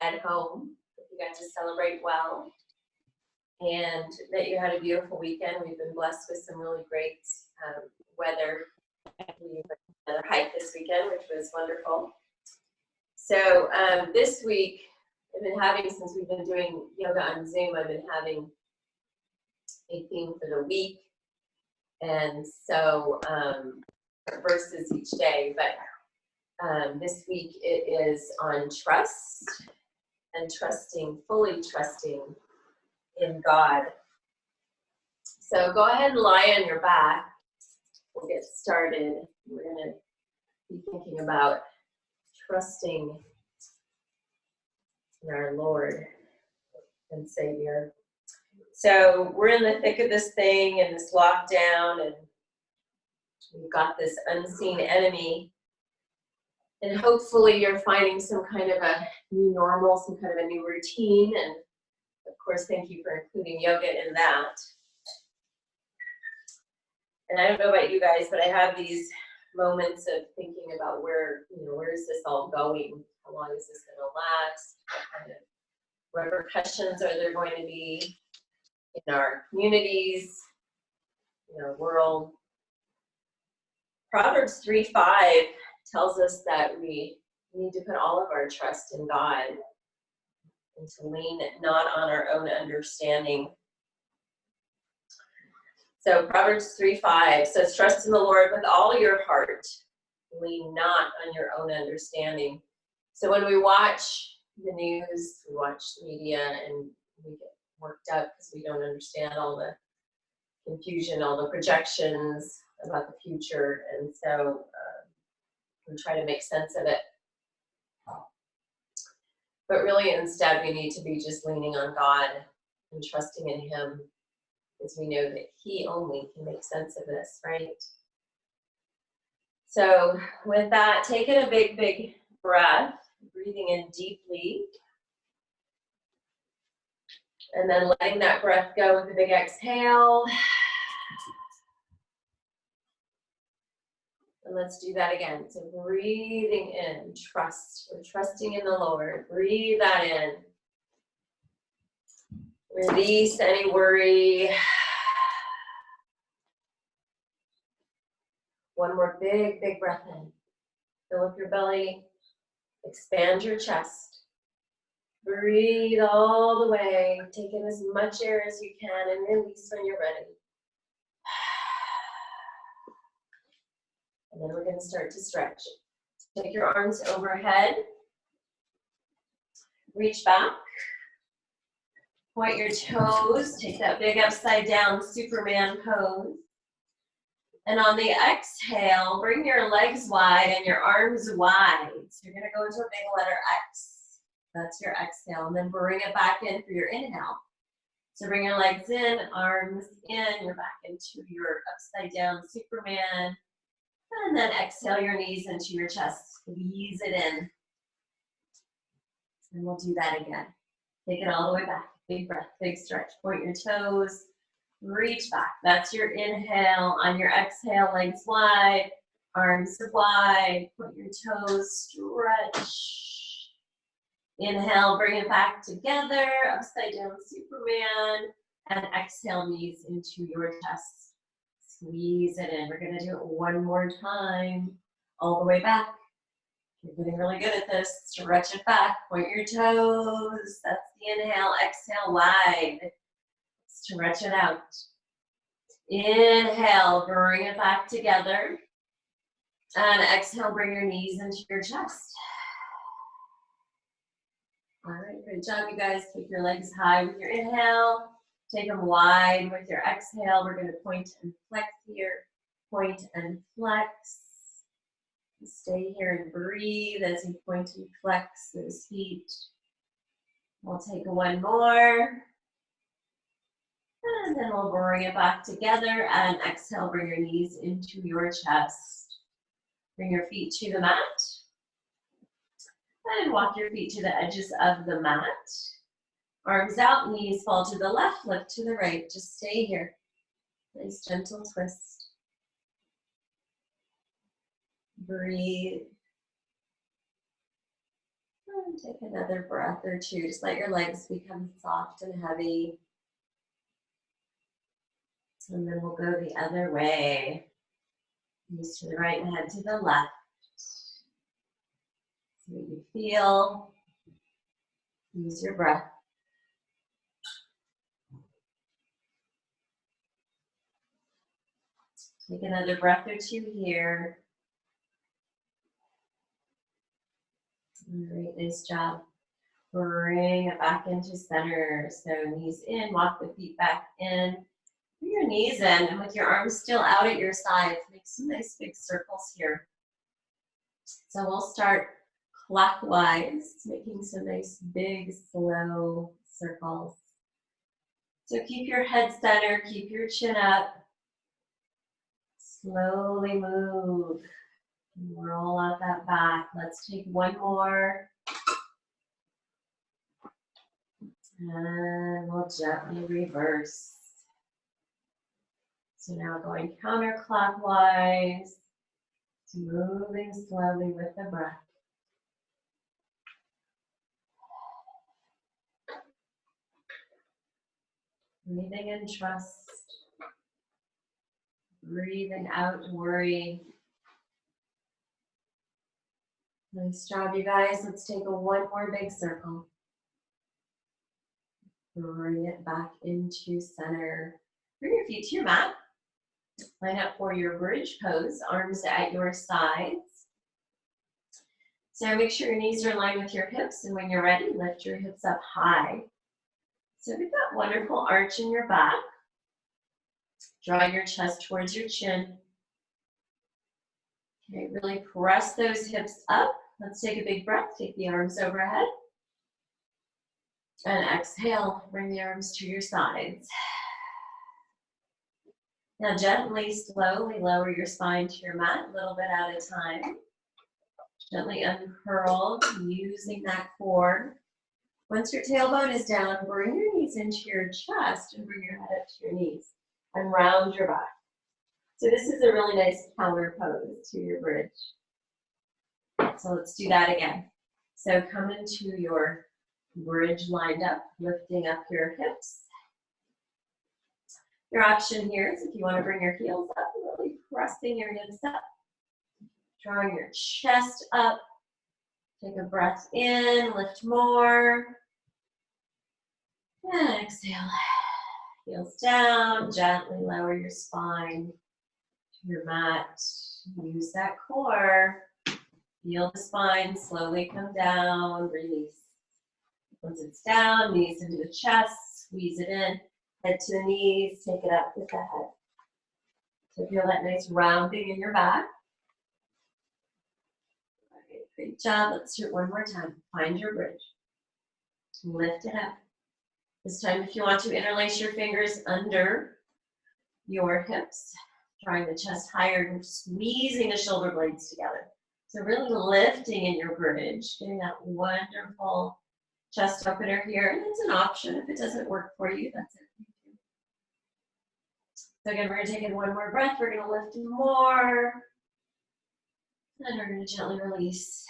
at home. You got to celebrate well, and that you had a beautiful weekend. We've been blessed with some really great weather. We had another hike this weekend, which was wonderful. So this week, I've been having, since we've been doing yoga on Zoom, I've been having a theme for the week, and so verses each day. But this week it is on trust and trusting, fully trusting in God. So go ahead and lie on your back. We'll get started. We're going to be thinking about trusting in our Lord and Savior. So we're in the thick of this thing and this lockdown, and we've got this unseen enemy. And hopefully you're finding some kind of a new normal, some kind of a new routine. And of course, thank you for including yoga in that. And I don't know about you guys, but I have these moments of thinking about where is this all going? How long is this going to last? What kind of repercussions are there going to be in our communities, in our world? Proverbs 3:5 tells us that we need to put all of our trust in God and to lean not on our own understanding. So Proverbs 3:5 says, trust in the Lord with all your heart, lean not on your own understanding. So when we watch the news, we watch the media, and we get worked up because we don't understand all the confusion, all the projections about the future, and so we try to make sense of it. But really, instead, we need to be just leaning on God and trusting in Him, because we know that He only can make sense of this, right? So with that, taking a big, big breath, breathing in deeply, and then letting that breath go with a big exhale. And let's do that again. So breathing in, trust. We're trusting in the Lord. Breathe that in. Release any worry. One more big, big breath in. Fill up your belly. Expand your chest. Breathe all the way. Take in as much air as you can and release when you're ready. And then we're going to start to stretch. Take your arms overhead. Reach back. Point your toes. Take that big upside down Superman pose. And on the exhale, bring your legs wide and your arms wide. So you're going to go into a big letter X. That's your exhale. And then bring it back in for your inhale. So bring your legs in, arms in. You're back into your upside down Superman. And then exhale your knees into your chest. Squeeze it in. And we'll do that again. Take it all the way back. Big breath, big stretch. Point your toes. Reach back. That's your inhale. On your exhale, legs wide, arms wide. Point your toes. Stretch. Inhale, bring it back together. Upside down Superman. And exhale, knees into your chest. Squeeze it in. We're going to do it one more time. All the way back. You're getting really good at this. Stretch it back. Point your toes. That's the inhale. Exhale, wide. Stretch it out. Inhale, bring it back together. And exhale, bring your knees into your chest. All right, good job, you guys. Take your legs high with your inhale. Take them wide with your exhale. We're going to point and flex here. Point and flex. Stay here and breathe as you point and flex those feet. We'll take one more. And then we'll bring it back together. And exhale, bring your knees into your chest. Bring your feet to the mat. And walk your feet to the edges of the mat. Arms out, knees fall to the left, lift to the right. Just stay here. Nice gentle twist. Breathe. And take another breath or two. Just let your legs become soft and heavy. And then we'll go the other way. Knees to the right and head to the left. See what you feel. Use your breath. Take another breath or two here. All right, nice job. Bring it back into center. So knees in, walk the feet back in. Bring your knees in, and with your arms still out at your sides, make some nice big circles here. So we'll start clockwise, making some nice big slow circles. So keep your head center, keep your chin up. Slowly move. And roll out that back. Let's take one more. And we'll gently reverse. So now going counterclockwise, moving slowly with the breath. Breathing in trust. Breathing out worry. Nice job, you guys. Let's take one more big circle. Bring it back into center. Bring your feet to your mat. Line up for your bridge pose, arms at your sides. So make sure your knees are in line with your hips, and when you're ready, lift your hips up high. So we've got wonderful arch in your back. Draw your chest towards your chin. Okay, really press those hips up. Let's take a big breath. Take the arms overhead. And exhale, bring the arms to your sides. Now gently, slowly lower your spine to your mat, a little bit at a time. Gently uncurl, using that core. Once your tailbone is down, bring your knees into your chest and bring your head up to your knees. And round your back. So this is a really nice counter pose to your bridge. So let's do that again. So come into your bridge lined up, lifting up your hips. Your option here is if you want to bring your heels up, really pressing your hips up. Drawing your chest up. Take a breath in, lift more. And exhale. Heels down, gently lower your spine to your mat. Use that core. Feel the spine slowly come down, release. Once it's down, knees into the chest, squeeze it in. Head to the knees, take it up with the head. So feel that nice rounding in your back. All right, great job. Let's do it one more time. Find your bridge. Lift it up. This time, if you want to, interlace your fingers under your hips, drawing the chest higher and squeezing the shoulder blades together. So really lifting in your bridge, getting that wonderful chest opener here. And it's an option. If it doesn't work for you, that's it. So again, we're going to take in one more breath. We're going to lift more. And we're going to gently release.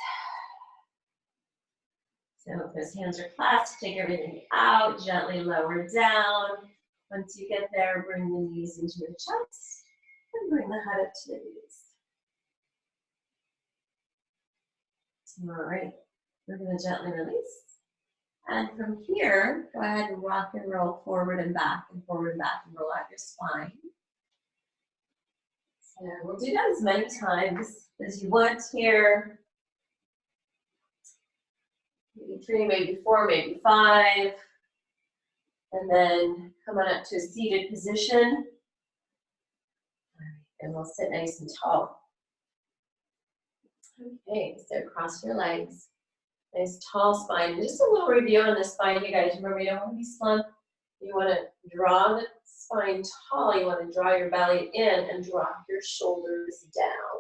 So if those hands are clasped, take everything out, gently lower down. Once you get there, bring the knees into your chest and bring the head up to the knees. All right, we're going to gently release. And from here, go ahead and rock and roll forward and back and forward and back and roll out your spine. So we'll do that as many times as you want here. Maybe 3, maybe 4, maybe 5. And then come on up to a seated position. All right, and we'll sit nice and tall. Okay, so cross your legs. Nice tall spine. Just a little review on the spine, you guys. Remember, you don't want to be slumped. You want to draw the spine tall. You want to draw your belly in and drop your shoulders down.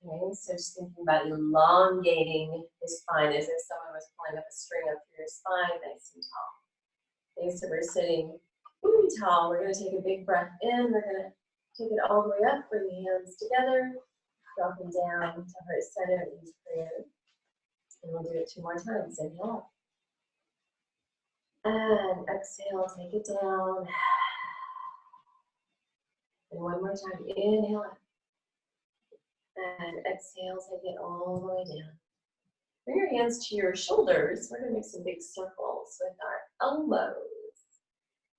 Okay, so just thinking about elongating the spine as if someone was pulling up a string up through your spine, nice and tall. Okay, so we're sitting really tall. We're going to take a big breath in. We're going to take it all the way up. Bring the hands together. Dropping down to heart center in prayer. And we'll do it 2 more times. Inhale up. And exhale, take it down. And one more time. Inhale up. And exhale, take it all the way down. Bring your hands to your shoulders. We're going to make some big circles with our elbows.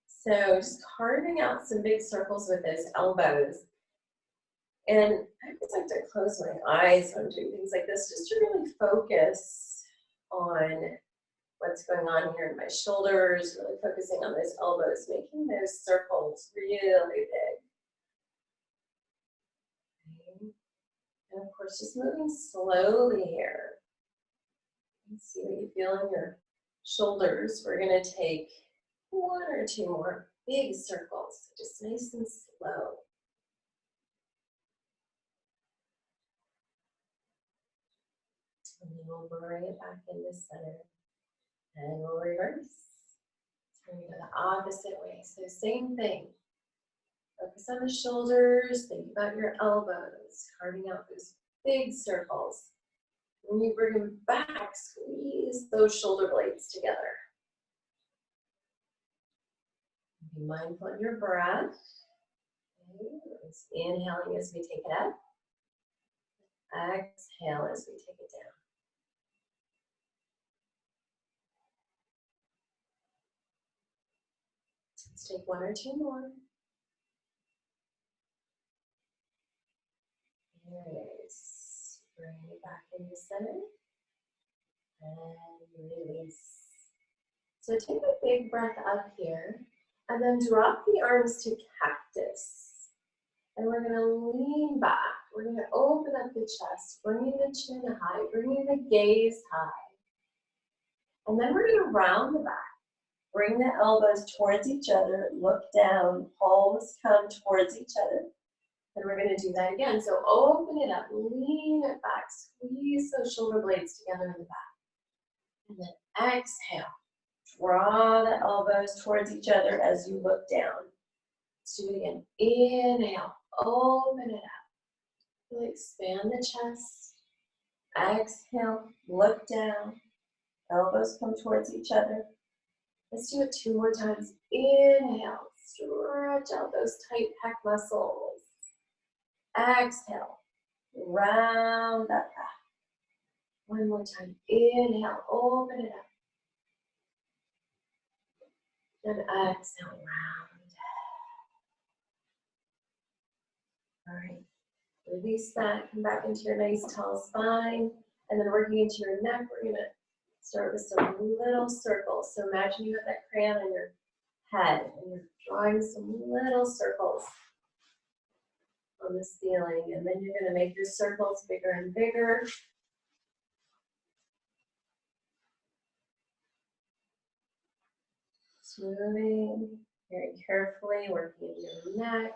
So just carving out some big circles with those elbows. And I just like to close my eyes when I'm doing things like this, just to really focus on what's going on here in my shoulders, really focusing on those elbows, making those circles really big. Okay. And of course, just moving slowly here. See what you feel in your shoulders. We're going to take 1 or 2 more big circles, just nice and slow. And then we'll bring it back into center. And we'll reverse. Turn to the opposite way. So same thing. Focus on the shoulders. Think about your elbows. Carving out those big circles. When you bring them back, squeeze those shoulder blades together. Be mindful of your breath. Okay. Inhaling as we take it up. Exhale as we take it down. Let's take 1 or 2 more. There it is. Bring it back into center. And release. So take a big breath up here. And then drop the arms to cactus. And we're going to lean back. We're going to open up the chest, bringing the chin high, bringing the gaze high. And then we're going to round the back. Bring the elbows towards each other, look down, palms come towards each other. And we're going to do that again. So open it up, lean it back, squeeze those shoulder blades together in the back. And then exhale. Draw the elbows towards each other as you look down. Let's do it again. Inhale, open it up. Really expand the chest. Exhale, look down. Elbows come towards each other. Let's do it 2 more times. Inhale, stretch out those tight pec muscles. Exhale, round that back. 1 more time. Inhale, open it up. And exhale, round. All right, release that. Come back into your nice tall spine. And then working into your neck, we're going to start with some little circles. So imagine you have that crayon on your head and you're drawing some little circles on the ceiling. And then you're going to make your circles bigger and bigger. Moving very carefully, working in your neck.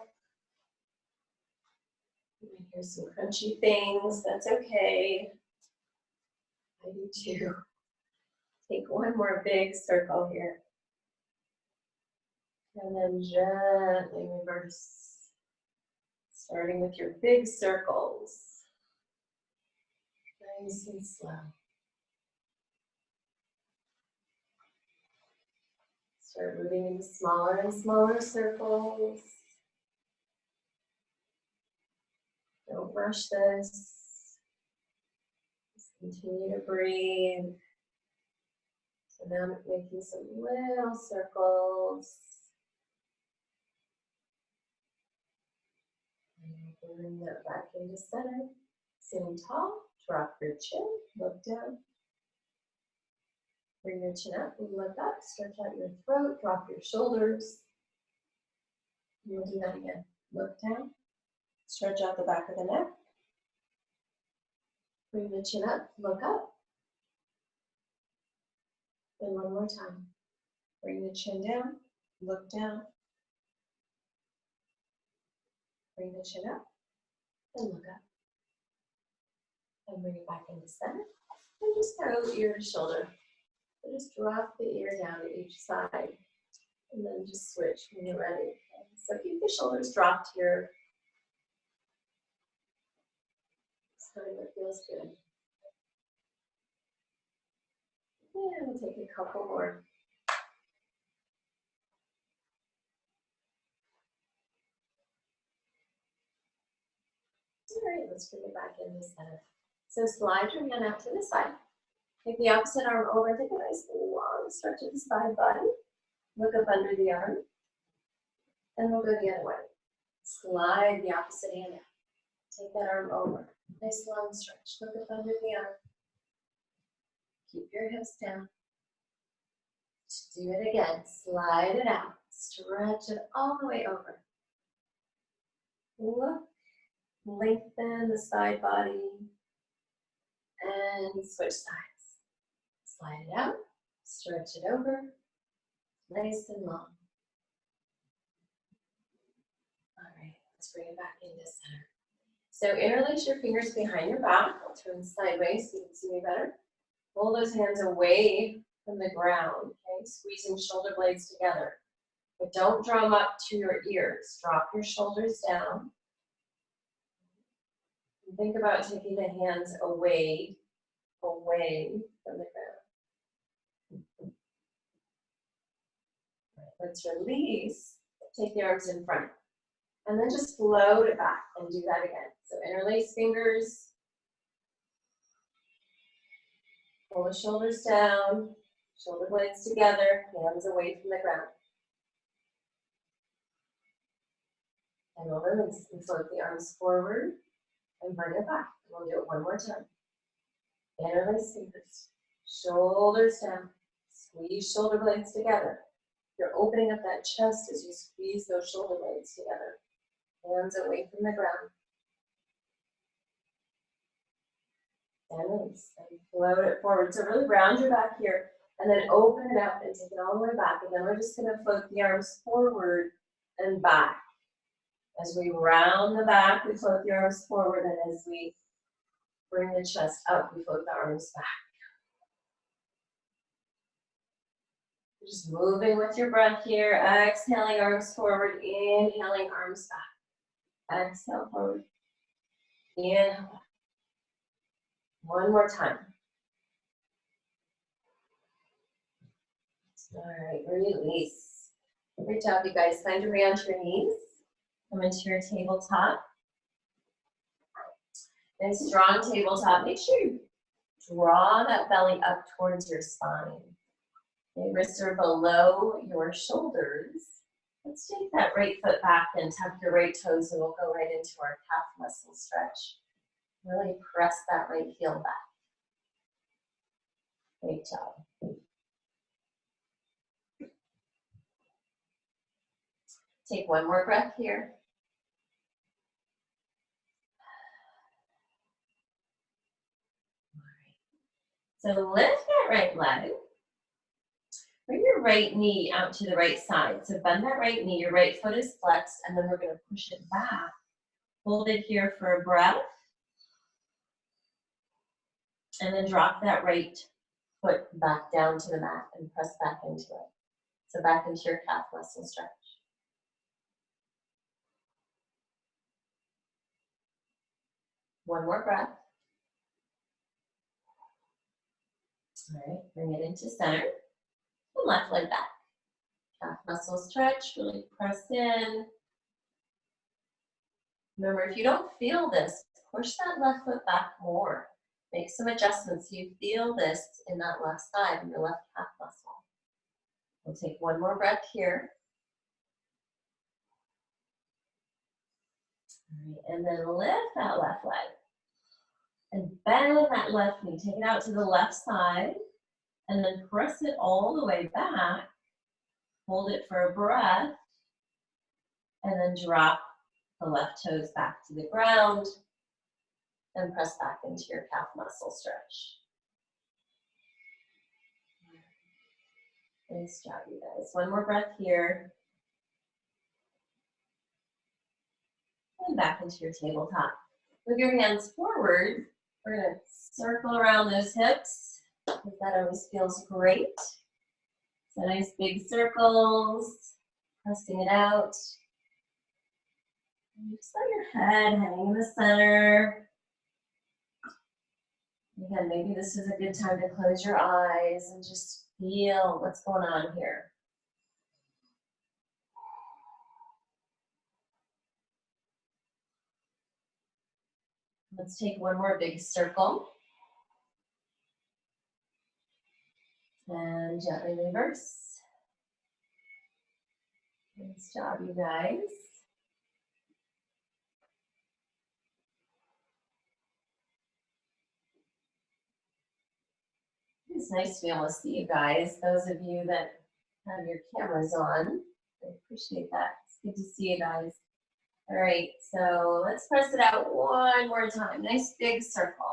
You might hear some crunchy things, that's okay. I do too. Take 1 more big circle here. And then gently reverse. Starting with your big circles. Nice and slow. Start moving into smaller and smaller circles. Don't rush this. Just continue to breathe. So now I'm making some little circles. And bring that back into center. Sitting tall, drop your chin, look down. Bring your chin up and look up, stretch out your throat, drop your shoulders. You'll do that again. Look down, stretch out the back of the neck. Bring the chin up, look up. And 1 more time. Bring the chin down, look down. Bring the chin up and look up. And bring it back into center. And just go ear to shoulder. So just drop the ear down to each side. And then just switch when you're ready. Okay? So keep the shoulders dropped here. Find what feels good. Yeah, we'll take a couple more. All right, let's bring it back in the center. So slide your hand out to the side. Take the opposite arm over, take a nice long stretch of the side body. Look up under the arm. And we'll go the other way. Slide the opposite hand out. Take that arm over. Nice long stretch. Look up under the arm. Keep your hips down. Do it again. Slide it out. Stretch it all the way over. Look. Lengthen the side body. And switch sides. Slide it out. Stretch it over. Nice and long. All right. Let's bring it back into center. So interlace your fingers behind your back. I'll turn sideways so you can see me better. Pull those hands away from the ground, okay? Squeezing shoulder blades together. But don't drum up to your ears. Drop your shoulders down. And think about taking the hands away from the ground. All right, let's release. Take the arms in front. And then just float it back and do that again. So interlace fingers. Pull the shoulders down, shoulder blades together, hands away from the ground. And we'll release and float the arms forward and bring it back. We'll do it one more time. Interlace fingers, shoulders down, squeeze shoulder blades together. You're opening up that chest as you squeeze those shoulder blades together. Hands away from the ground. And release, and float it forward. So really round your back here, and then open it up and take it all the way back. And then we're just gonna float the arms forward and back. As we round the back, we float the arms forward, and as we bring the chest up, we float the arms back. Just moving with your breath here, exhaling arms forward, inhaling arms back. Exhale forward, inhale back. One more time. All right, release. Great job, you guys. Find your way onto your knees. Come into your tabletop. Nice strong tabletop. Make sure you draw that belly up towards your spine. Okay, wrists are below your shoulders. Let's take that right foot back and tuck your right toes, and we'll go right into our calf muscle stretch. Really press that right heel back. Great job. Take one more breath here. All right. So lift that right leg. Bring your right knee out to the right side. So bend that right knee, your right foot is flexed, and then we're going to push it back. Hold it here for a breath. And then drop that right foot back down to the mat and press back into it. So back into your calf muscle stretch. One more breath. All right, bring it into center. And left leg back. Calf muscle stretch, really press in. Remember, if you don't feel this, push that left foot back more. Make some adjustments so you feel this in that left side, in your left calf muscle. We'll take one more breath here. All right, and then lift that left leg. And bend that left knee. Take it out to the left side. And then press it all the way back. Hold it for a breath. And then drop the left toes back to the ground. And press back into your calf muscle stretch. Nice job, you guys. One more breath here. And back into your tabletop. Move your hands forward. We're going to circle around those hips, because that always feels great. So nice big circles, pressing it out. And just let your head hang in the center. Again, maybe this is a good time to close your eyes and just feel what's going on here. Let's take one more big circle. And gently reverse. Nice job, you guys. It's nice to be able to see you guys. Those of you that have your cameras on, I appreciate that. It's good to see you guys. All right, so let's press it out one more time. Nice big circle.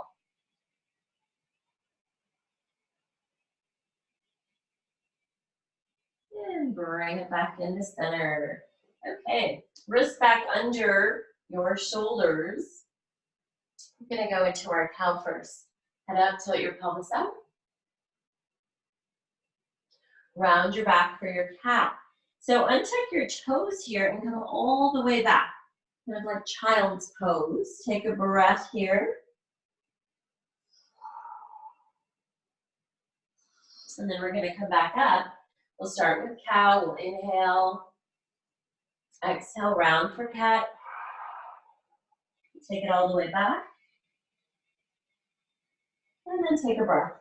And bring it back into center. Okay, wrist back under your shoulders. We're gonna go into our cow first. Head up, tilt your pelvis out. Round your back for your cat. So untuck your toes here and come all the way back. Kind of like child's pose. Take a breath here. And then we're gonna come back up. We'll start with cow, we'll inhale. Exhale, round for cat. Take it all the way back. And then take a breath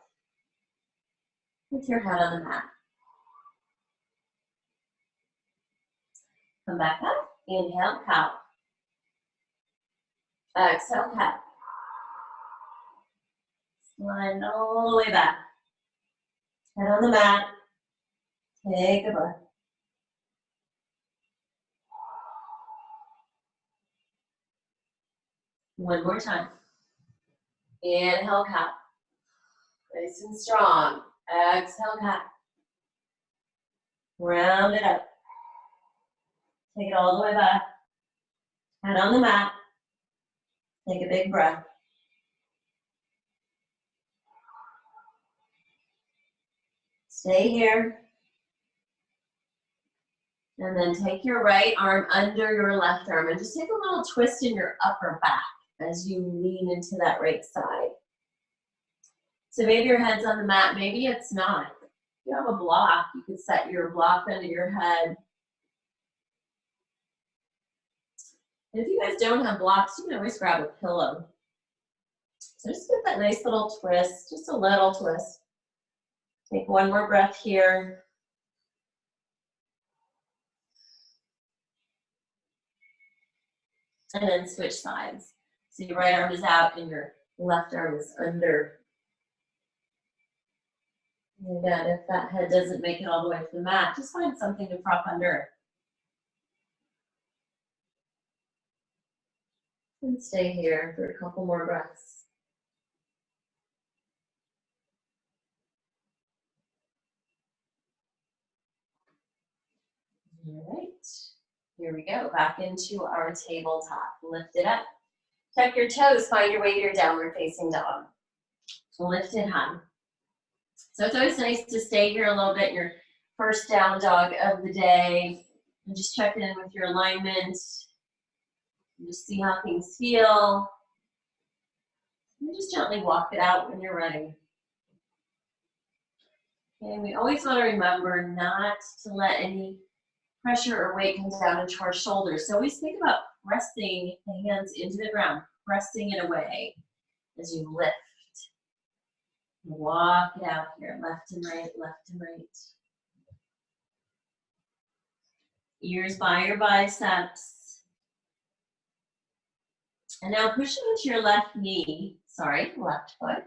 with your head on the mat. Come back up, inhale, cow. Exhale, cat. Slide all the way back. Head on the mat. Take a breath. One more time. Inhale, cow. Nice and strong. Exhale, cat. Round it up. Take it all the way back. Head on the mat. Take a big breath. Stay here. And then take your right arm under your left arm and just take a little twist in your upper back as you lean into that right side. So maybe your head's on the mat, maybe it's not. If you have a block, you can set your block under your head. And if you guys don't have blocks, you can always grab a pillow. So just get that nice little twist, just a little twist. Take one more breath here. And then switch sides. So your right arm is out and your left arm is under. And again, if that head doesn't make it all the way to the mat, just find something to prop under. And stay here for a couple more breaths. All right, here we go. Back into our tabletop. Lift it up. Tuck your toes, find your way to your downward facing dog. Lift it high. So it's always nice to stay here a little bit, your first down dog of the day, and just check in with your alignment. And just see how things feel. And just gently walk it out when you're ready. Okay, and we always want to remember not to let any pressure or weight come down into our shoulders. So always think about pressing the hands into the ground, pressing it away as you lift. Walk it out here, left and right, left and right. Ears by your biceps. And now push into your left knee, left foot.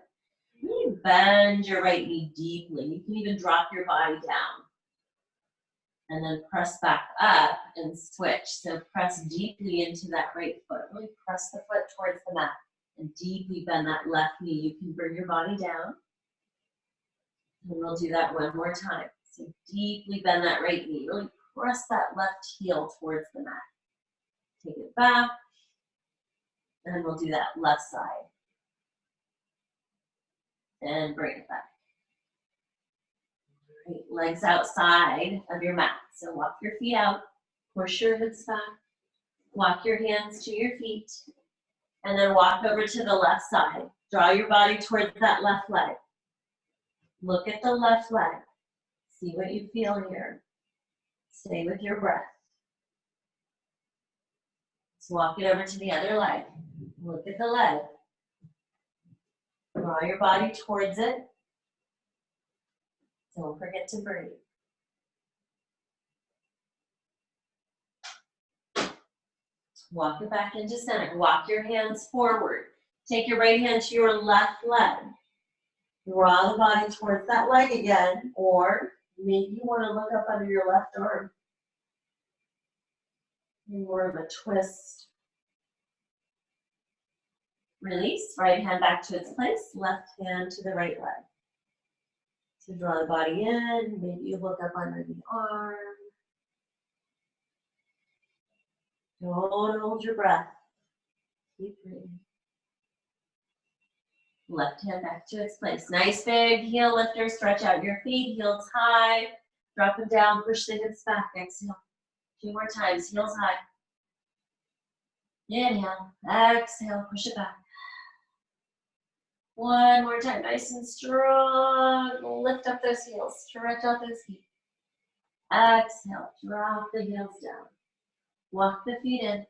Really bend your right knee deeply. You can even drop your body down. And then press back up and switch. So press deeply into that right foot. Really press the foot towards the mat and deeply bend that left knee. You can bring your body down. And we'll do that one more time. So deeply bend that right knee. Really press that left heel towards the mat. Take it back. And we'll do that left side. And bring it back. All right, legs outside of your mat. So walk your feet out. Push your hips back. Walk your hands to your feet. And then walk over to the left side. Draw your body towards that left leg. Look at the left leg. See what you feel here. Stay with your breath. Let's walk it over to the other leg. Look at the leg. Draw your body towards it. Don't forget to breathe. Walk it back into center. Walk your hands forward. Take your right hand to your left leg. Draw the body towards that leg again, or maybe you want to look up under your left arm. More of a twist. Release, right hand back to its place, left hand to the right leg. So draw the body in, maybe you look up under the arm. Don't hold your breath. Keep breathing. Left hand back to its place. Nice big heel lifter. Stretch out your feet, heels high. Drop them down, push the hips back. Exhale. 2 more times, heels high. Inhale, exhale, push it back. 1 more time, nice and strong. Lift up those heels, stretch out those feet. Exhale, drop the heels down. Walk the feet in.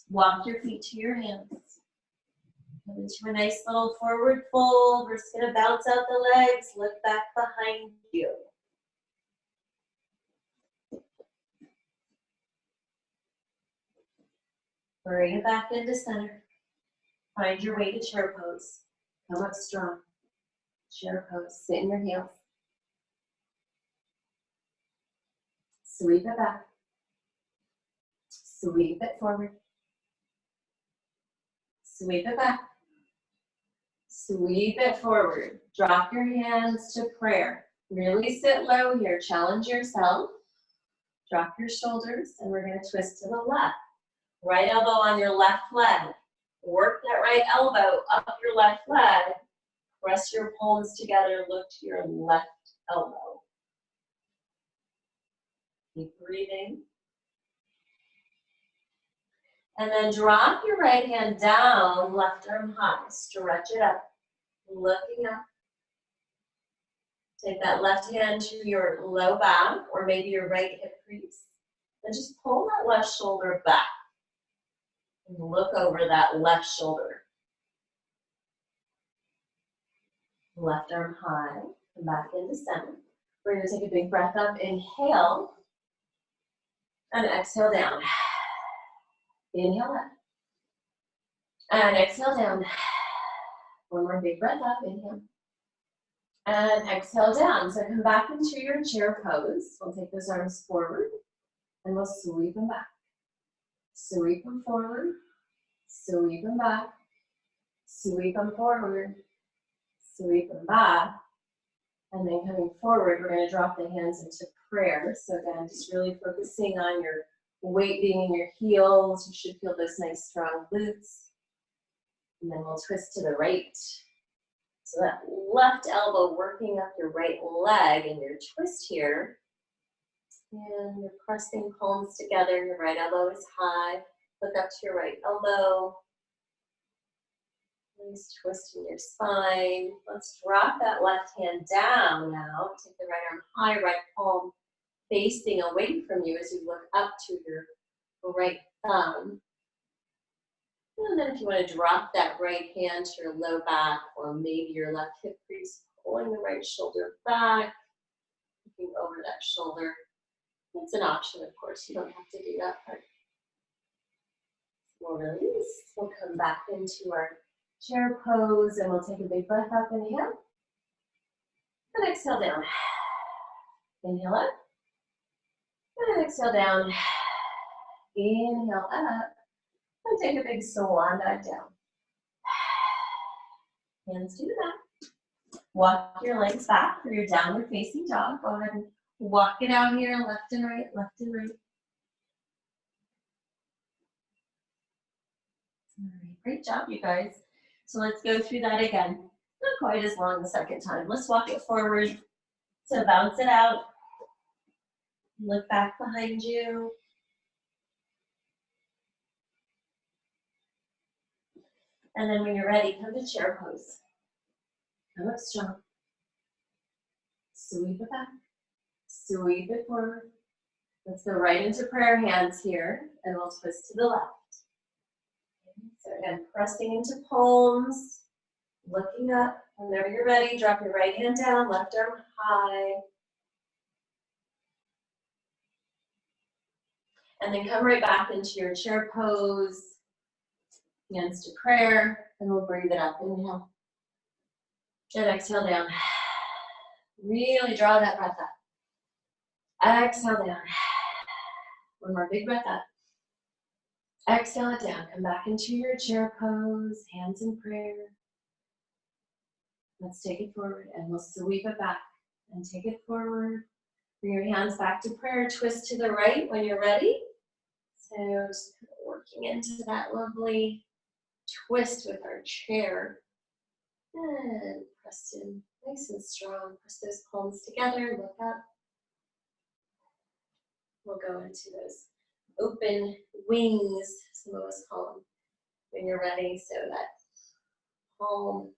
Walk your feet to your hands. Come into a nice little forward fold. We're just gonna bounce out the legs, look back behind you. Bring it back into center. Find your way to chair pose. Come up strong. Chair pose. Sit in your heels. Sweep it back. Sweep it forward. Sweep it back. Sweep it forward. Drop your hands to prayer. Really sit low here. Challenge yourself. Drop your shoulders, and we're going to twist to the left. Right elbow on your left leg. Work that right elbow up your left leg. Press your palms together. Look to your left elbow. Keep breathing. And then drop your right hand down, left arm high. Stretch it up. Looking up. Take that left hand to your low back or maybe your right hip crease. And just pull that left shoulder back. And look over that left shoulder. Left arm high. Come back into center. We're going to take a big breath up. Inhale. And exhale down. Inhale up. And exhale down. 1 more big breath up. Inhale. And exhale down. So come back into your chair pose. We'll take those arms forward. And we'll sweep them back. Sweep them forward. Sweep them back. Sweep them forward. Sweep them back. And then coming forward, we're going to drop the hands into prayer. So again, just really focusing on your weight being in your heels. You should feel those nice strong glutes. And then we'll twist to the right. So that left elbow working up your right leg in your twist here. And you're pressing palms together. Your right elbow is high. Look up to your right elbow. Nice twist in your spine. Let's drop that left hand down now. Take the right arm high, right palm facing away from you as you look up to your right thumb. And then if you want to drop that right hand to your low back or maybe your left hip crease, pulling the right shoulder back, looking over that shoulder. It's an option, of course. You don't have to do that part. We'll release. We'll come back into our chair pose and we'll take a big breath up. Inhale. And exhale down. Inhale up. And exhale down. Inhale up. And take a big swan back down. Hands to the back. Walk your legs back for your downward facing dog. Go ahead and walk it out here, left and right, left and right. All right, great job, you guys. So let's go through that again. Not quite as long the second time. Let's walk it forward. So bounce it out. Look back behind you. And then when you're ready, come to chair pose. Come up strong. Sweep it back. Sweep it forward. Let's go right into prayer hands here, and we'll twist to the left. So again, pressing into palms, looking up. Whenever you're ready, drop your right hand down, left arm high. And then come right back into your chair pose, hands to prayer, and we'll breathe it up. Inhale. And exhale down. Really draw that breath up. Exhale down. One more big breath up. Exhale it down. Come back into your chair pose, hands in prayer. Let's take it forward, and we'll sweep it back and take it forward. Bring your hands back to prayer. Twist to the right when you're ready. So just working into that lovely twist with our chair. And press in nice and strong. Press those palms together. Look up. We'll go into those open wings, some of us call them, when you're ready. So that palm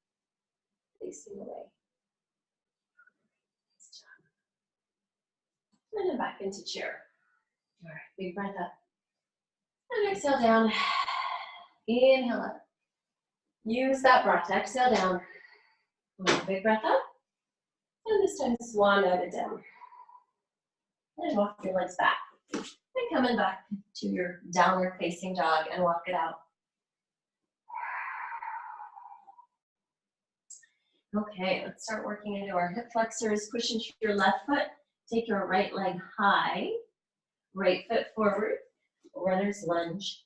facing away. Nice job. And then back into chair. All right, big breath up. And exhale down. Inhale up. Use that breath. Exhale down. One big breath up. And this time swan out it down. And walk your legs back. And coming back to your downward facing dog and walk it out. Okay, let's start working into our hip flexors. Push into your left foot. Take your right leg high. Right foot forward. Runner's lunge.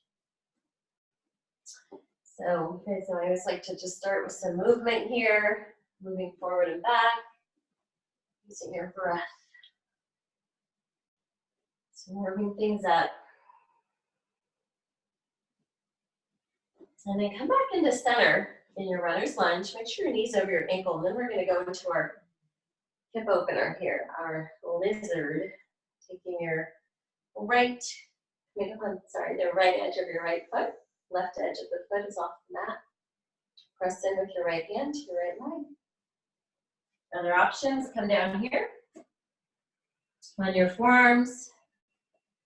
So, okay, so I always like to just start with some movement here. Moving forward and back. Using your breath. So warming things up. And then come back into center in your runner's lunge. Make sure your knees over your ankle. And then we're going to go into our hip opener here, our lizard. Taking your right, the right edge of your right foot. Left edge of the foot is off the mat. Press in with your right hand to your right leg. Other options, come down here on your forearms,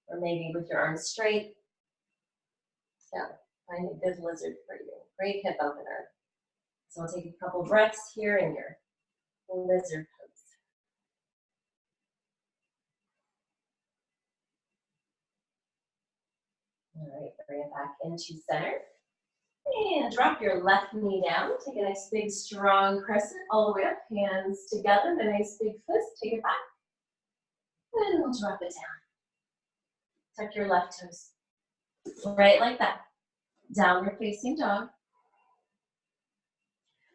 or maybe with your arms straight. So find a good lizard for you. Great hip opener. So we'll take a couple breaths here in your lizard pose. All right, bring it back into center. And drop your left knee down. Take a nice big strong crescent all the way up. Hands together, a nice big fist. Take it back. And we'll drop it down. Tuck your left toes. Right like that. Downward facing dog.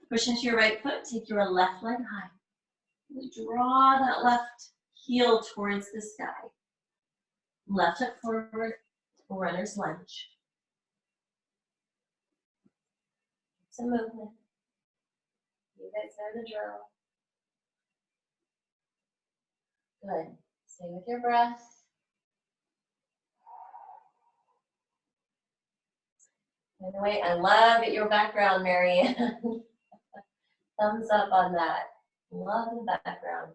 Push into your right foot. Take your left leg high. Draw that left heel towards the sky. Left foot forward. Runner's lunge. Some movement. You guys know the drill. Good. Stay with your breath. By the way, I love your background, Marianne. Thumbs up on that. Love the background.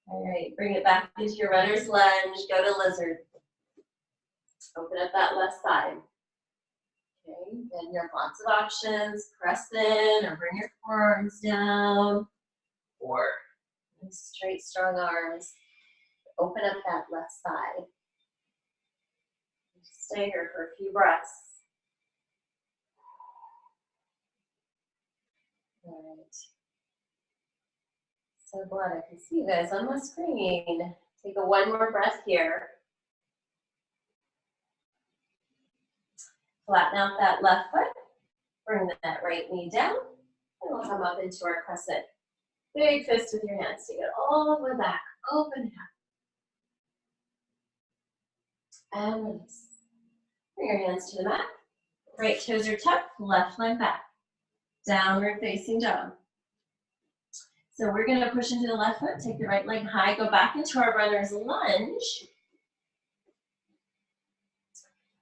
All right, bring it back into your runner's lunge. Go to lizard. Open up that left side. Okay, then you have lots of options. Press in or bring your forearms down. Or straight, strong arms. Open up that left side. Stay here for a few breaths. All right. So glad I can see you guys on my screen. Take a one more breath here. Flatten out that left foot. Bring that right knee down. And we'll come up into our crescent. Big fist with your hands. Take it all the way back. Open it up. And release. Bring your hands to the mat. Right toes are tucked. Left leg back. Downward facing dog. So we're going to push into the left foot. Take the right leg high. Go back into our runner's lunge.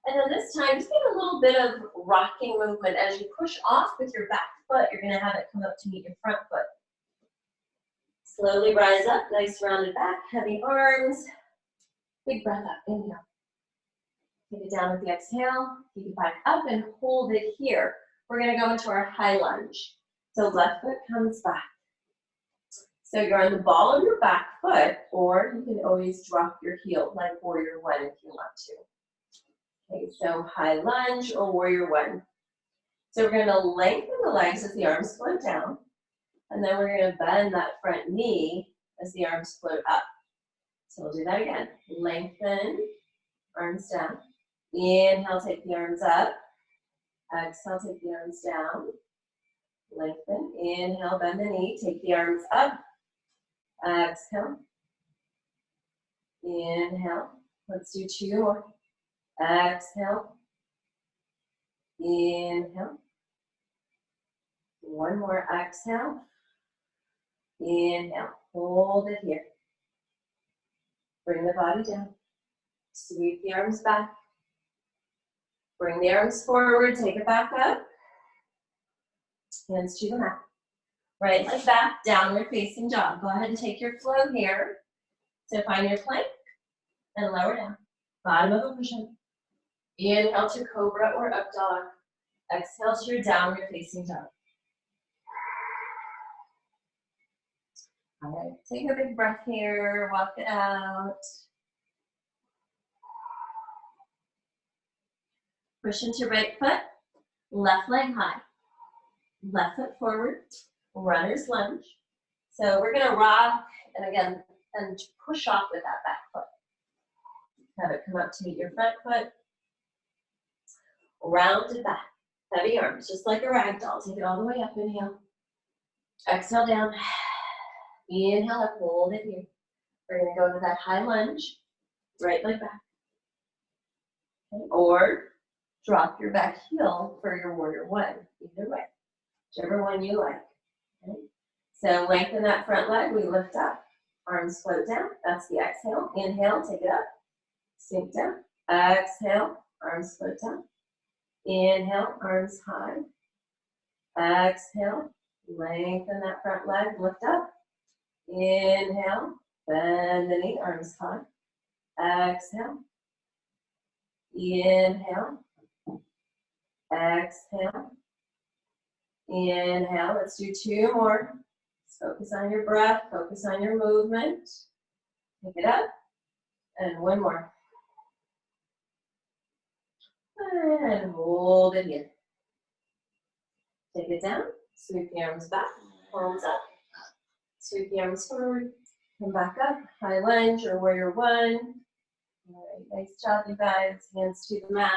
And then this time, just get a little bit of rocking movement. As you push off with your back foot, you're gonna have it come up to meet your front foot. Slowly rise up, nice rounded back, heavy arms. Big breath up, inhale. Take it down with the exhale, take it back up and hold it here. We're gonna go into our high lunge. So left foot comes back. So you're on the ball of your back foot, or you can always drop your heel like warrior one if you want to. Okay, so high lunge or warrior one. So we're gonna lengthen the legs as the arms float down, and then we're gonna bend that front knee as the arms float up. So we'll do that again. Lengthen, arms down. Inhale, take the arms up. Exhale, take the arms down. Lengthen, inhale, bend the knee, take the arms up. Exhale. Inhale. Let's do 2 more. Exhale. Inhale. 1 more. Exhale. Inhale. Hold it here. Bring the body down. Sweep the arms back. Bring the arms forward. Take it back up. Hands to the mat. Right leg back, downward facing dog. Go ahead and take your flow here. So find your plank and lower down. Bottom of a push-up. Inhale to cobra or up dog. Exhale to your downward facing dog. All right, take a big breath here, walk it out. Push into right foot, left leg high. Left foot forward, runner's lunge. So we're gonna rock, and again, and push off with that back foot. Have it come up to meet your front foot. Rounded back, heavy arms, just like a rag doll. Take it all the way up, inhale. Exhale down. Inhale up, hold it here. We're gonna go to that high lunge, right leg back. Okay. Or drop your back heel for your warrior one, either way. Whichever one you like. Okay. So lengthen that front leg, we lift up. Arms float down, that's the exhale. Inhale, take it up. Sink down. Exhale, arms float down. Inhale, arms high. Exhale, lengthen that front leg, lift up. Inhale, bend the knee, arms high. Exhale. Inhale. Exhale. Inhale. Let's do 2 more. Focus on your breath. Focus on your movement. Pick it up. And 1 more. And hold it here. Take it down. Sweep the arms back. Palms up. Sweep the arms forward. Come back up. High lunge or warrior one. All right. Nice job, you guys. Hands to the mat.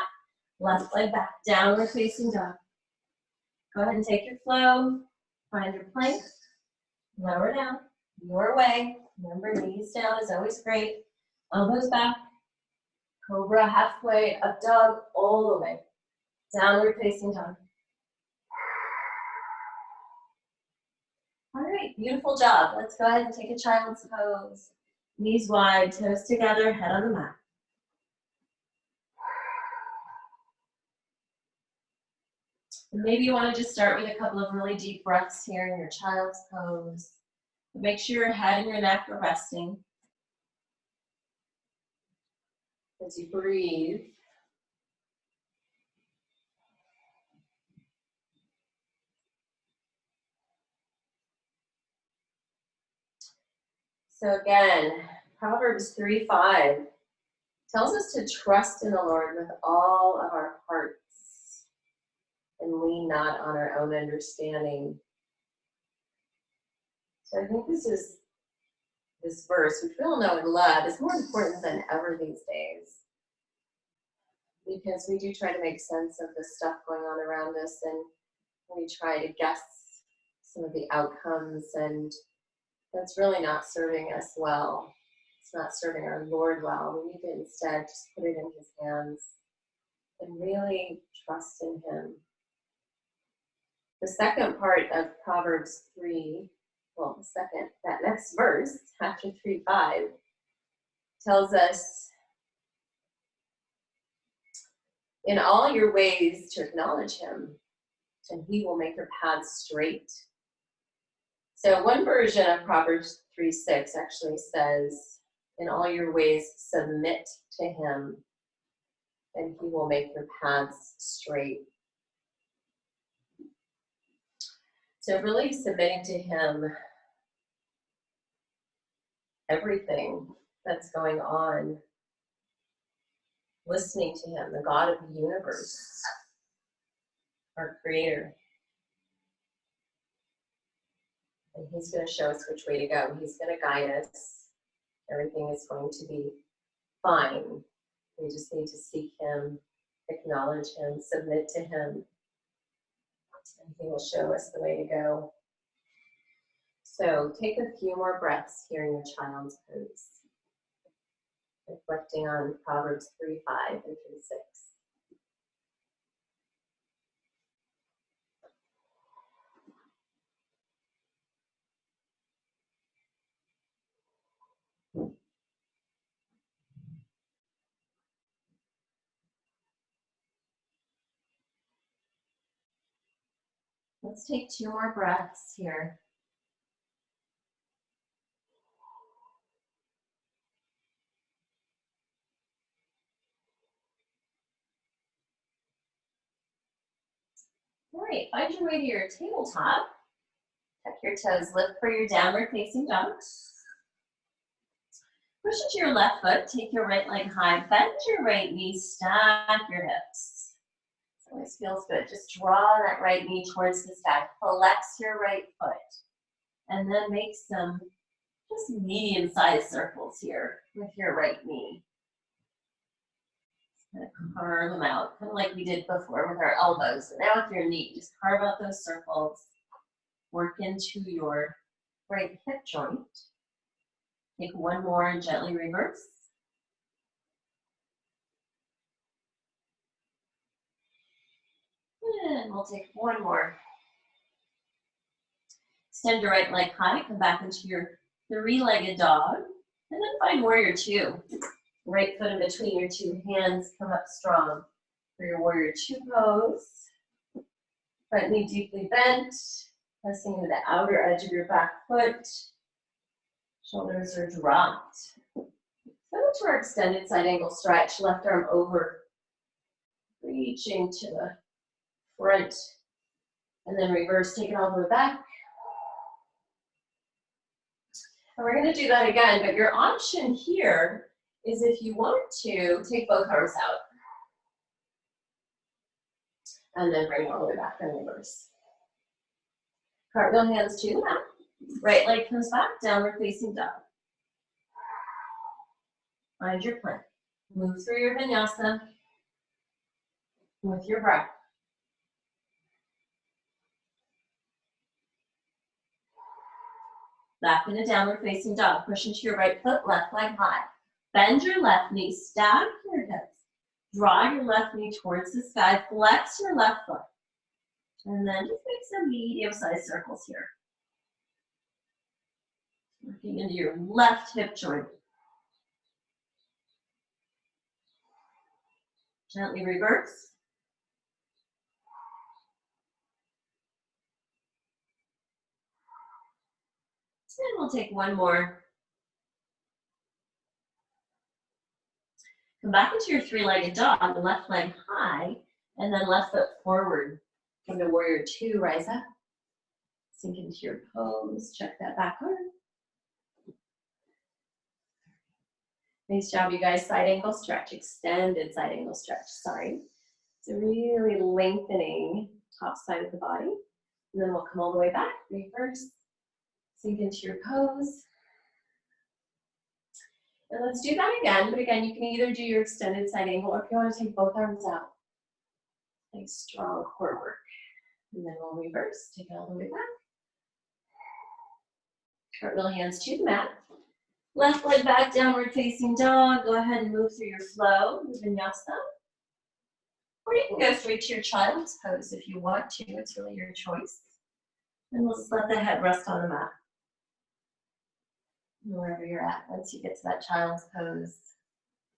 Left leg back. Downward facing dog. Go ahead and take your flow. Find your plank. Lower down. Your way. Remember, knees down is always great. Elbows back. Cobra halfway. Up dog all the way. Downward facing dog. All right, beautiful job. Let's go ahead and take a child's pose. Knees wide, toes together, head on the mat. And maybe you want to just start with a couple of really deep breaths here in your child's pose. Make sure your head and your neck are resting. As you breathe. So again, Proverbs 3:5 tells us to trust in the Lord with all of our hearts and lean not on our own understanding. So I think this verse, which we all know and love, is more important than ever these days, because we do try to make sense of the stuff going on around us, and we try to guess some of the outcomes, and that's really not serving us well. It's not serving our Lord well. We need to instead just put it in his hands and really trust in him. The second part of Proverbs 3, well, that next verse, after 3:5, tells us in all your ways to acknowledge him, and he will make your paths straight. So one version of Proverbs 3:6 actually says, in all your ways submit to him, and he will make your paths straight. So really submitting to him everything that's going on, listening to him, the God of the universe, our creator. And he's going to show us which way to go. He's going to guide us. Everything is going to be fine. We just need to seek him, acknowledge him, submit to him, and he will show us the way to go. So take a few more breaths here in your child's pose, reflecting on Proverbs 3:5 and 3:6. Let's take 2 more breaths here. All right, find your way to your tabletop. Tuck your toes, lift for your downward facing dog. Push into your left foot, take your right leg high, bend your right knee, stack your hips. This always feels good. Just draw that right knee towards the sky. Flex your right foot. And then make some just medium-sized circles here with your right knee. Just kind of carve them out, kind of like we did before with our elbows. And now with your knee, just carve out those circles. Work into your right hip joint. Take one more and gently reverse. And we'll take one more. Extend your right leg high, come back into your 3-legged dog, and then find warrior 2. Right foot in between your 2 hands, come up strong for your warrior 2 pose. Front knee deeply bent, pressing into the outer edge of your back foot. Shoulders are dropped. Go to our extended side angle stretch, left arm over, reaching to the front, and then reverse, take it all the way back. And we're going to do that again, but your option here is if you want to take both arms out and then bring it all the way back and reverse. Cartwheel hands to the mat. Right leg comes back, downward facing dog. Find your plank. Move through your vinyasa with your breath. Back into downward facing dog. Push into your right foot, left leg high. Bend your left knee, stack your hips. Draw your left knee towards the sky, flex your left foot. And then just make some medium-sized circles here. Working into your left hip joint. Gently reverse. And we'll take one more. Come back into your 3-legged dog, the left leg high, and then left foot forward. Come to warrior 2, rise up. Sink into your pose, check that back arm. Nice job, you guys. Side angle stretch, extended side angle stretch, sorry. So really lengthening top side of the body. And then we'll come all the way back, reverse, sink into your pose. And let's do that again, but again, you can either do your extended side angle or if you want to take both arms out. Nice strong core work. And then we'll reverse, take it all the way back. Cartwheel hands to the mat. Left leg back, downward facing dog. Go ahead and move through your flow, vinyasa. Or you can go straight to your child's pose if you want to. It's really your choice. And we'll just let the head rest on the mat. Wherever you're at, once you get to that child's pose,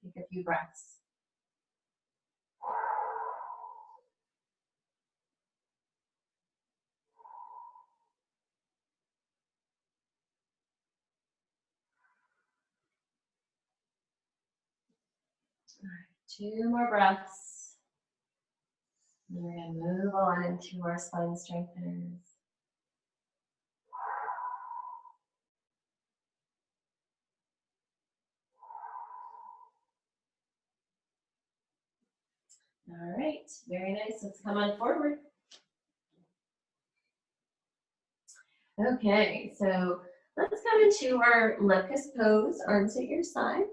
take a few breaths. All right, 2 more breaths. And we're going to move on into our spine strengtheners. All right, very nice. Let's come on forward. Okay, so let's come into our locust pose, arms at your side.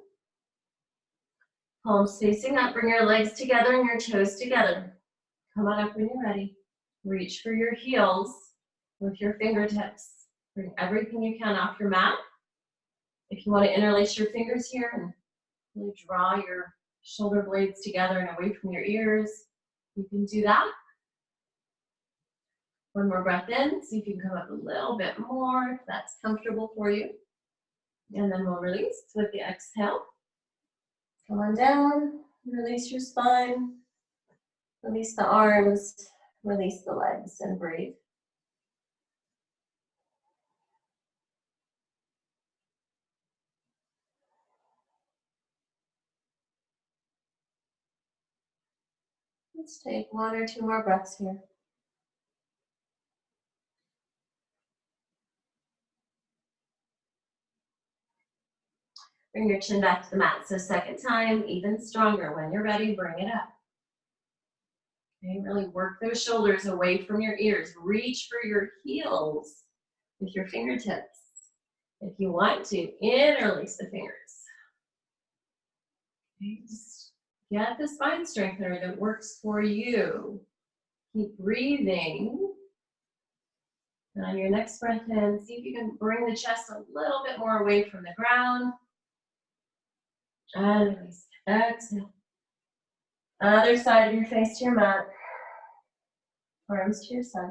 Palms facing up, bring your legs together and your toes together. Come on up when you're ready. Reach for your heels with your fingertips. Bring everything you can off your mat. If you want to interlace your fingers here and really draw your shoulder blades together and away from your ears, you can do that. One more breath in, see if you can come up a little bit more, if that's comfortable for you. And then we'll release with the exhale. Come on down, release your spine, release the arms, release the legs, and breathe. Let's take 1 or 2 more breaths here. Bring your chin back to the mat. So second time, even stronger. When you're ready, bring it up. Okay, really work those shoulders away from your ears. Reach for your heels with your fingertips. If you want to, interlace the fingers. Okay, just get the spine strengthener that works for you. Keep breathing. And on your next breath in, see if you can bring the chest a little bit more away from the ground. And release. Exhale. Other side of your face to your mat. Arms to your side.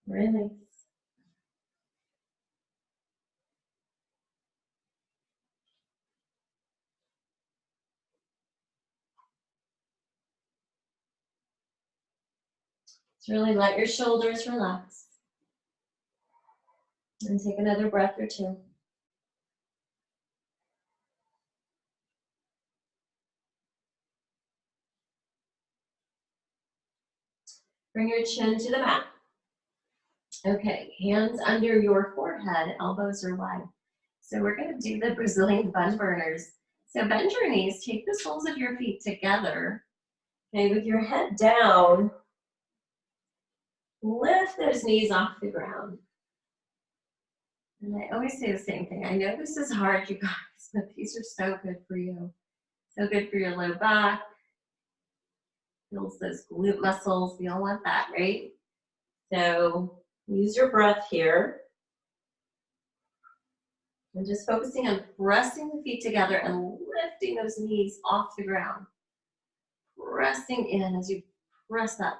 Release. Just really let your shoulders relax. And take another breath or 2. Bring your chin to the mat. Okay, hands under your forehead, elbows are wide. So we're going to do the Brazilian bun burners. So bend your knees, take the soles of your feet together. Okay, with your head down, lift those knees off the ground. And I always say the same thing. I know this is hard, you guys, but these are so good for you. So good for your low back. Builds those glute muscles. We all want that, right? So use your breath here. And just focusing on pressing the feet together and lifting those knees off the ground. Pressing in as you press up.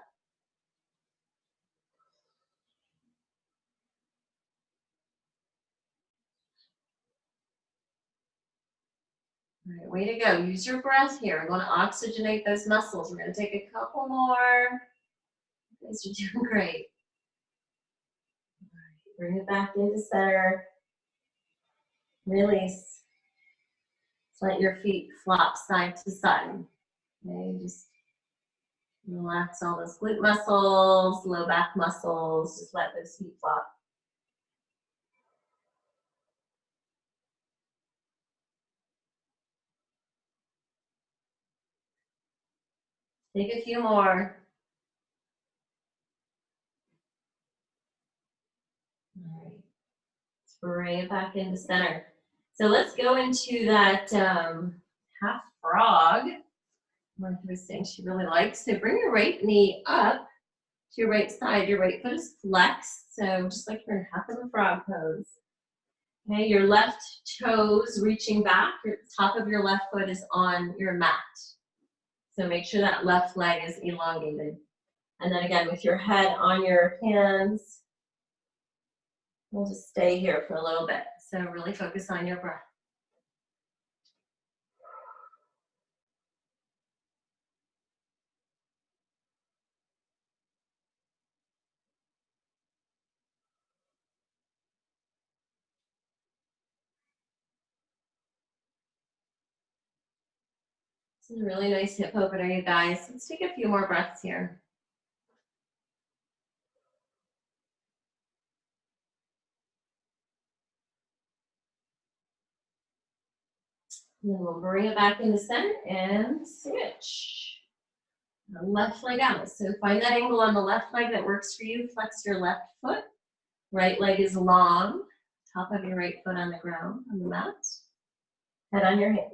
All right, way to go. Use your breath here. We're going to oxygenate those muscles. We're going to take a couple more. You guys are doing great. All right, bring it back into center. Release. Just let your feet flop side to side. Okay, just relax all those glute muscles, low back muscles. Just let those feet flop. Take a few more. All right. Let's bring it back into center. So let's go into that half frog. Martha was saying she really likes. So bring your right knee up to your right side. Your right foot is flexed. So just like you're in half of a frog pose. Okay, your left toes reaching back. The top of your left foot is on your mat. So make sure that left leg is elongated. And then again, with your head on your hands, we'll just stay here for a little bit. So really focus on your breath. This is a really nice hip opener, you guys. Let's take a few more breaths here. And then we'll bring it back into center and switch. The left leg out. So find that angle on the left leg that works for you. Flex your left foot. Right leg is long. Top of your right foot on the ground, on the mat. Head on your hands.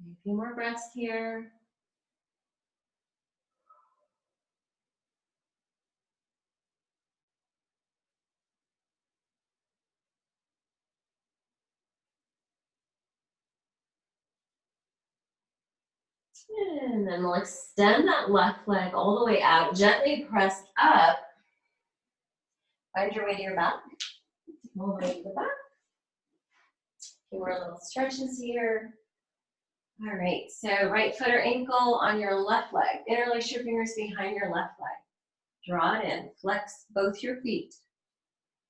A few more breaths here. And then we'll extend that left leg all the way out. Gently press up. Find your way to your back. All the way to the back. A few more little stretches here. All right, so right foot or ankle on your left leg. Interlace your fingers behind your left leg. Draw it in. Flex both your feet.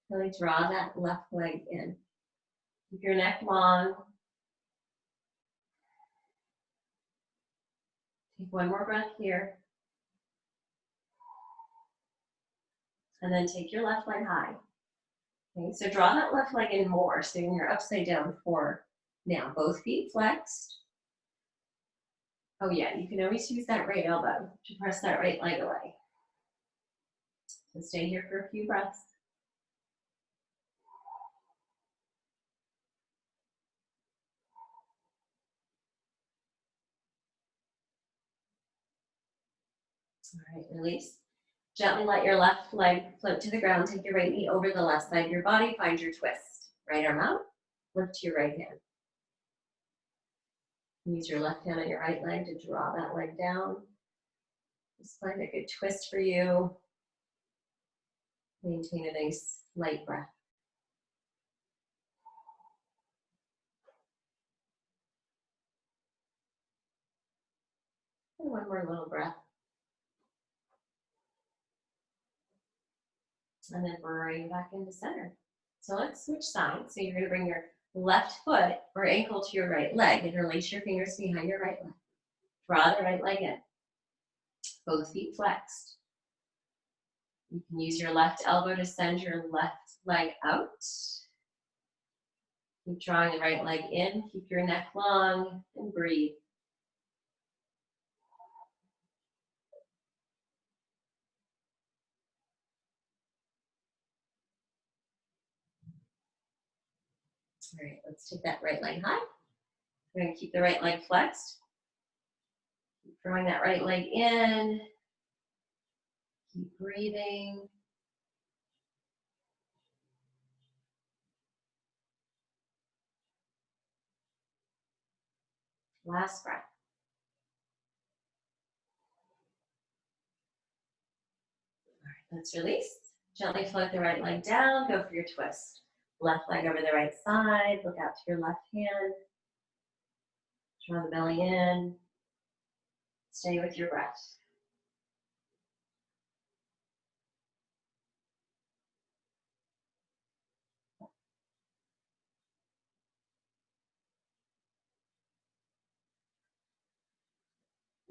Really draw that left leg in. Keep your neck long. Take one more breath here. And then take your left leg high. Okay, so draw that left leg in more. So you're upside down for now. Both feet flexed. Oh yeah, you can always use that right elbow to press that right leg away. So stay here for a few breaths. All right, release. Gently let your left leg float to the ground. Take your right knee over the left side of your body. Find your twist. Right arm out. Lift to your right hand. Use your left hand on your right leg to draw that leg down. Just find a good twist for you. Maintain a nice light breath. And one more little breath. And then bring back into center. So let's switch sides. So you're going to bring your left foot or ankle to your right leg. Interlace your fingers behind your right leg. Draw the right leg in. Both feet flexed. You can use your left elbow to send your left leg out. Keep drawing the right leg in. Keep your neck long and breathe. All right, let's take that right leg high. We're going to keep the right leg flexed. Keep drawing that right leg in. Keep breathing. Last breath. All right, let's release. Gently float the right leg down. Go for your twist. Left leg over the right side. Look out to your left hand. Draw the belly in. Stay with your breath.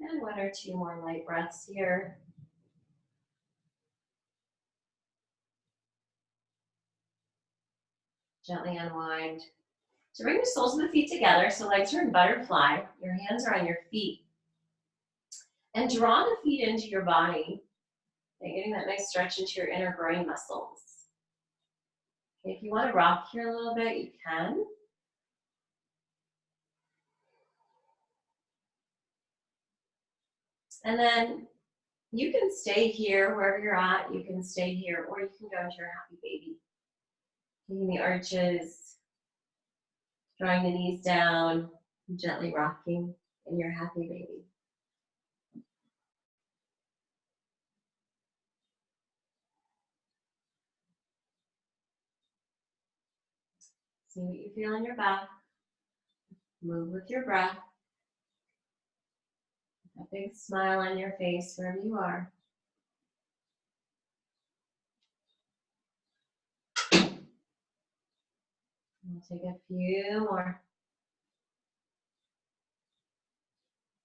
And one or two more light breaths here. Gently unwind. So bring the soles of the feet together. So legs are in butterfly. Your hands are on your feet. And draw the feet into your body. Okay, getting that nice stretch into your inner groin muscles. Okay, if you want to rock here a little bit, you can. And then you can stay here wherever you're at. You can stay here, or you can go into your happy baby. Taking the arches, drawing the knees down, gently rocking in your happy baby. See what you feel in your back. Move with your breath. A big smile on your face wherever you are. We'll take a few more.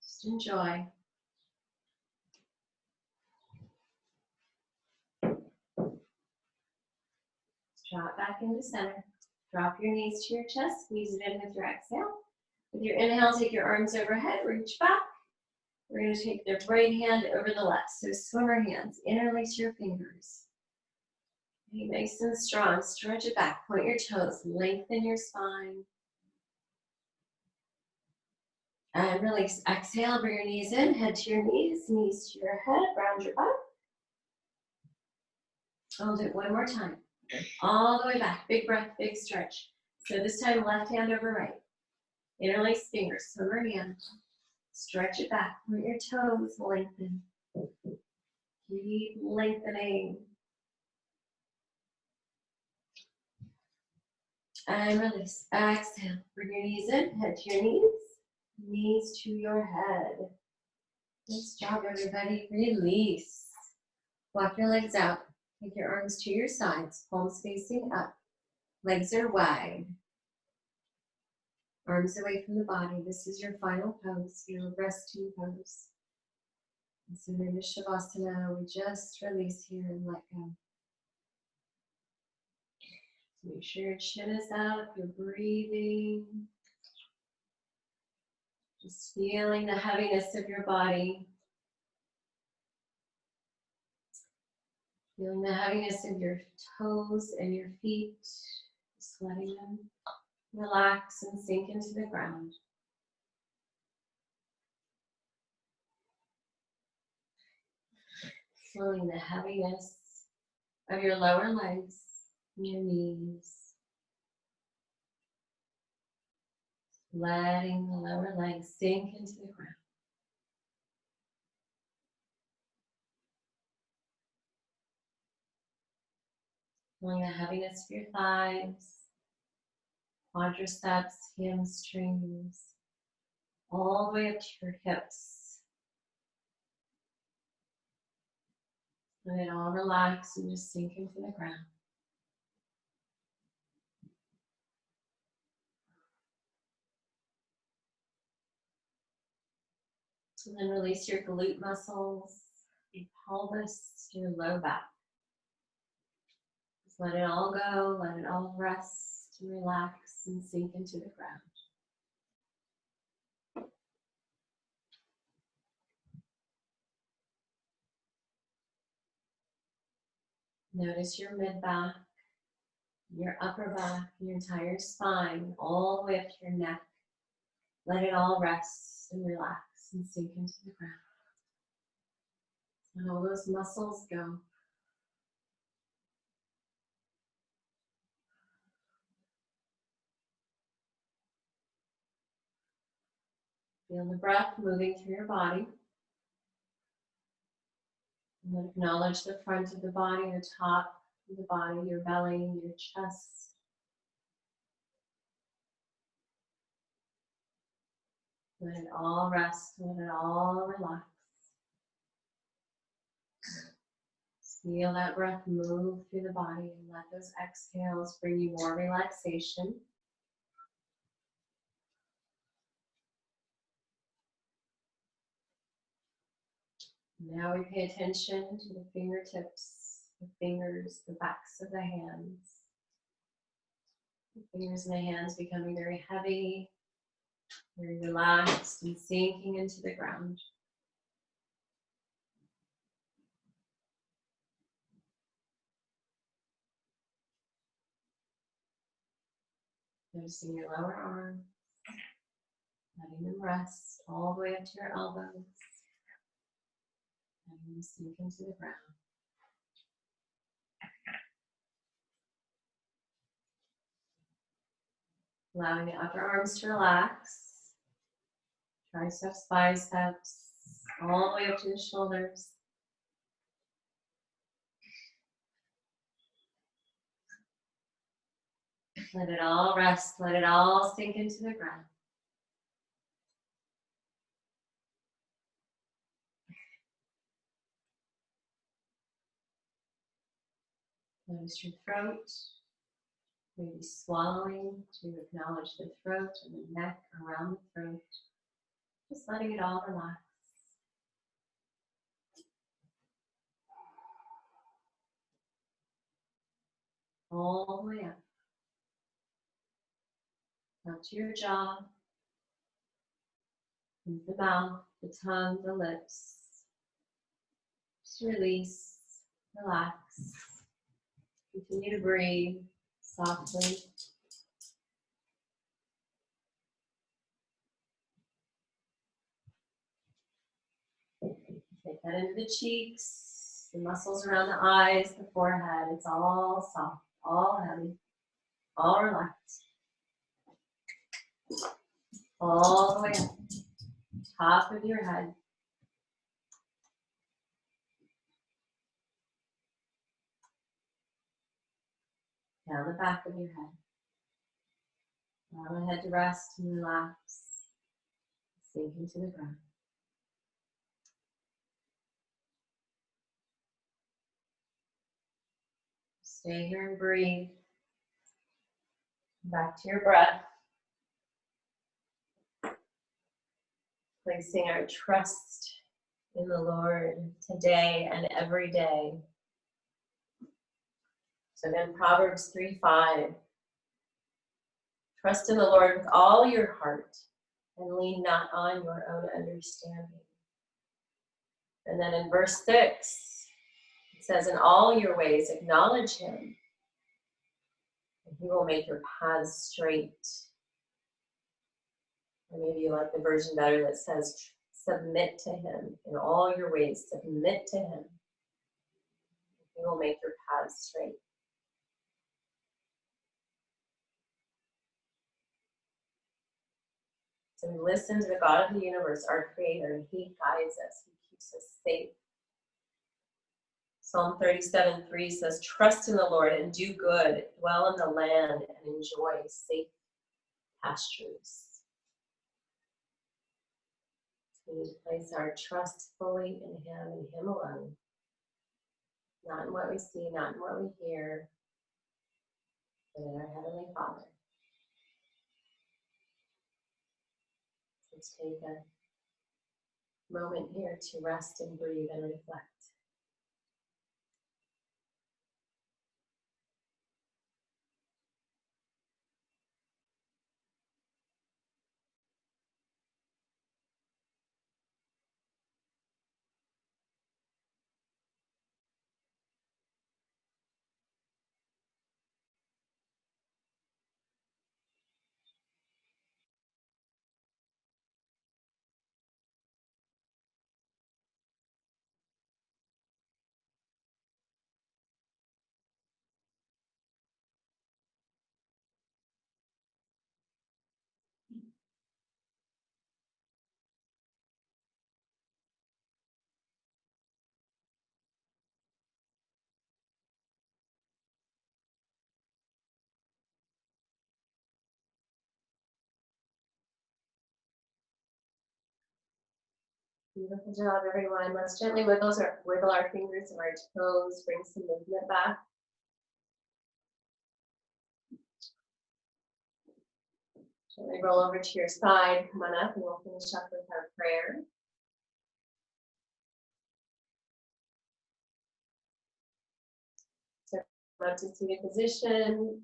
Just enjoy. Drop back into center. Drop your knees to your chest. Squeeze it in with your exhale. With your inhale, take your arms overhead. Reach back. We're going to take the right hand over the left. So swimmer hands. Interlace your fingers. Be nice and strong. Stretch it back. Point your toes. Lengthen your spine. And release. Exhale. Bring your knees in. Head to your knees. Knees to your head. Round your butt. I'll do it one more time. All the way back. Big breath. Big stretch. So this time, left hand over right. Interlace fingers. Swimmer hand. Stretch it back. Point your toes. Lengthen. Keep lengthening. And release. Exhale. Bring your knees in. Head to your knees. Knees to your head. Nice job, everybody. Release. Walk your legs out. Take your arms to your sides. Palms facing up. Legs are wide. Arms away from the body. This is your final pose, your resting pose. And so in Shavasana, we just release here and let go. So make sure your chin is up, you're breathing. Just feeling the heaviness of your body. Feeling the heaviness of your toes and your feet. Just letting them relax and sink into the ground. Feeling the heaviness of your lower legs and your knees. Letting the lower legs sink into the ground. Feeling the heaviness of your thighs, quadriceps, hamstrings, all the way up to your hips. Let it all relax and just sink into the ground. And then release your glute muscles, your pelvis, your low back. Just let it all go, let it all rest and relax and sink into the ground. Notice your mid back, your upper back, your entire spine, all the way up to your neck. Let it all rest and relax and sink into the ground. And all those muscles go. Feel the breath moving through your body. And then acknowledge the front of the body, the top of the body, your belly, your chest. Let it all rest, let it all relax. Feel that breath move through the body and let those exhales bring you more relaxation. Now we pay attention to the fingertips, the fingers, the backs of the hands. The fingers and the hands becoming very heavy, very relaxed and sinking into the ground. Noticing your lower arms, letting them rest all the way up to your elbows, letting them sink into the ground. Allowing the upper arms to relax, triceps, biceps, all the way up to the shoulders. Let it all rest, let it all sink into the ground. Notice your throat. Maybe swallowing to acknowledge the throat and the neck around the throat. Just letting it all relax. All the way up to your jaw, the mouth, the tongue, the lips. Just release, relax. Continue to breathe softly. Take that into the cheeks, the muscles around the eyes, the forehead. It's all soft, all heavy, all relaxed. All the way up, top of your head. Down the back of your head. Allow the head to rest and relax. Sink into the ground. Stay here and breathe. Back to your breath. Placing our trust in the Lord today and every day. So again, Proverbs 3:5. Trust in the Lord with all your heart and lean not on your own understanding. And then in verse 6, it says, in all your ways acknowledge him, and he will make your paths straight. Or maybe you like the version better that says, submit to him in all your ways, submit to him. He will make your paths straight. So we listen to the God of the universe, our creator, and he guides us, he keeps us safe. Psalm 37:3 says, trust in the Lord and do good, dwell in the land and enjoy safe pastures. We need to place our trust fully in him and him alone. Not in what we see, not in what we hear, but in our Heavenly Father. Let's take a moment here to rest and breathe and reflect. Beautiful job, everyone. Let's gently wiggle our fingers and our toes, bring some movement back. Gently roll over to your side, come on up, and we'll finish up with our prayer. So come up to seated position, and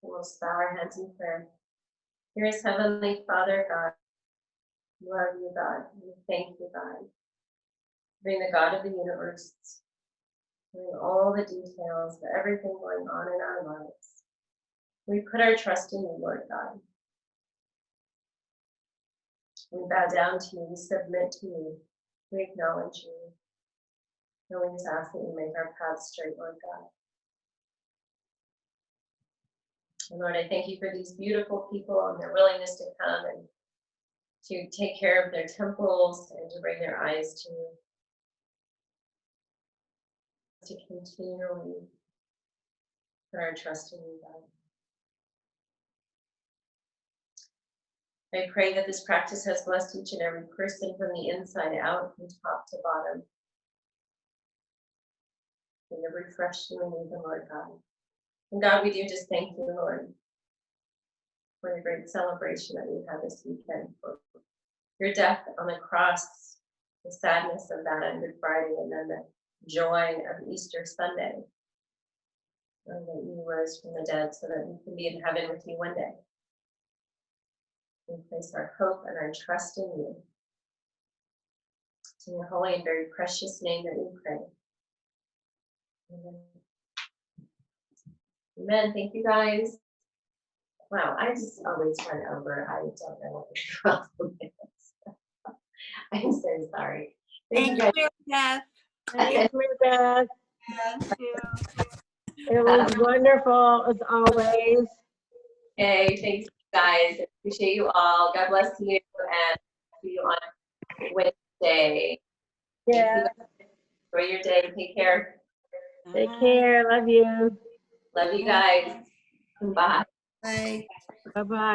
we'll bow our hands in prayer. Dearest Heavenly Father, God, we love you, God. We thank you, God. Being the God of the universe, knowing all the details of everything going on in our lives. We put our trust in you, Lord God. We bow down to you, we submit to you, we acknowledge you. And we just ask that you make our paths straight, Lord God. And Lord, I thank you for these beautiful people and their willingness to come and to take care of their temples and to bring their eyes to you. To continually put our trust in you, God. I pray that this practice has blessed each and every person from the inside out, from top to bottom. and to refresh you and the Lord God. And God, we do just thank you, Lord, for the great celebration that we have this weekend, for your death on the cross, the sadness of that on Good Friday, and then the joy of Easter Sunday, and that you rose from the dead so that we can be in heaven with you one day. We place our hope and our trust in you. It's in your holy and very precious name that we pray. Amen. Amen. Thank you, guys. Wow, I just always run over. I don't know what the problem is. I'm so sorry. Thank you, Mary Beth. Thanks, Mary Beth. Thank you. It was wonderful as always. Okay, thanks, guys. Appreciate you all. God bless you, and see you on Wednesday. Yeah. Enjoy your day. Take care. Take care. Love you. Love you guys. Bye. Bye. Bye-bye.